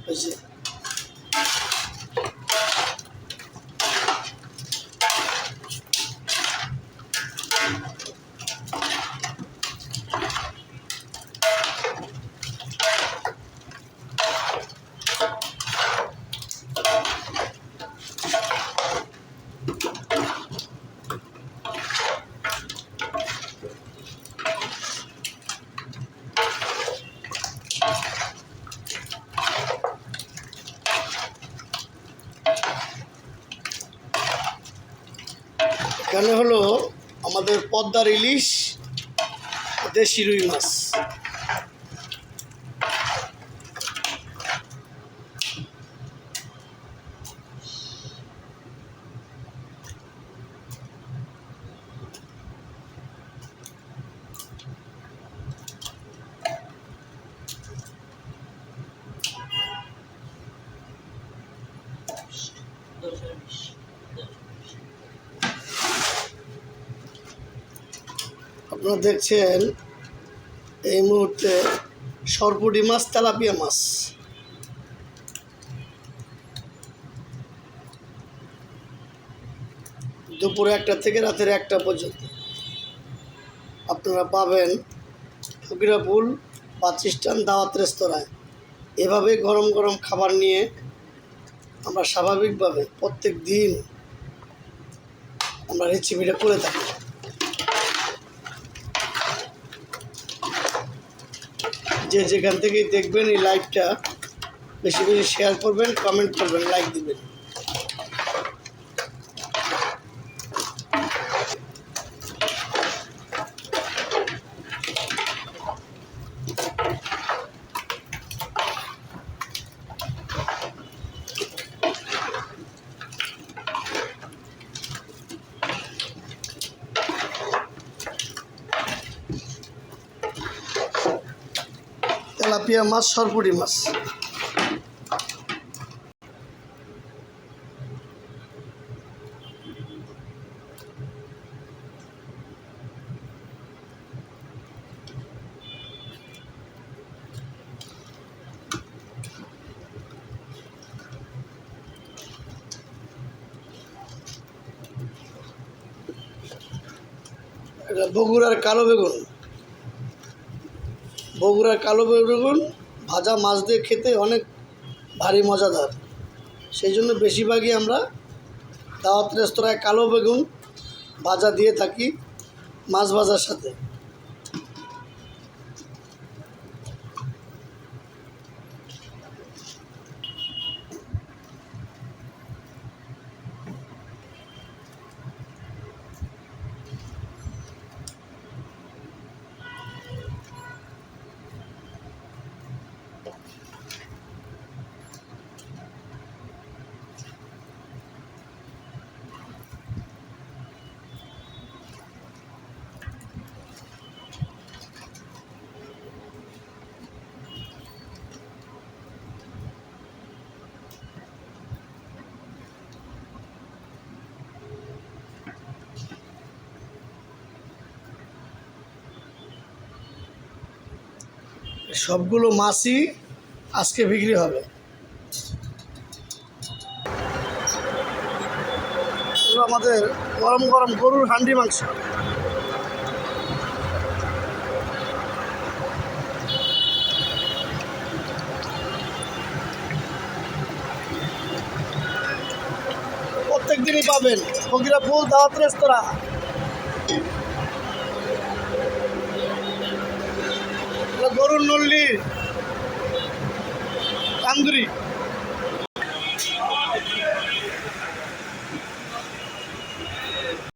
হয়েছে। এখানে হলো আমাদের পদ্মার ইলিশ, দেশি রুই মাছ। আপনারা দেখছেন এই মুহূর্তে সরপুঁটি মাছ, তেলাপিয়া মাছ। দুপুর 1টা থেকে রাতের 1টা পর্যন্ত আপনারা পাবেন ফকিরাপুল বাসস্ট্যান্ড দাওয়াত রেস্তোরাঁয়। এভাবে গরম গরম খাবার নিয়ে আমরা স্বাভাবিকভাবে প্রত্যেক দিন আমরা রেসিপিটা করে থাকি। যে যেখান থেকেই দেখবেন এই লাইভটা বেশি বেশি শেয়ার করবেন, কমেন্ট করবেন, লাইক দিবেন। তেলাপিয়া মাছ, সরপুঁটি মাছ। এটা বগুড়ার কালো বেগুন। বগুড়ার কালো বেগুন ভাজা মাছ দিয়ে খেতে অনেক ভারী মজাদার। সেই জন্য বেশিরভাগই আমরা দাওয়াত রেস্তোরাঁয় কালো বেগুন ভাজা দিয়ে থাকি মাছ ভাজার সাথে। সবগুলো মাছই আজকে বিক্রি হবে। আমাদের গরম গরম গরুর হান্ডি মাংস। প্রত্যেক দিনই পাবেন ফকিরাপুল দাওয়াত রেস্তোরাঁ। গরুর নল্লি, তান্দুরি।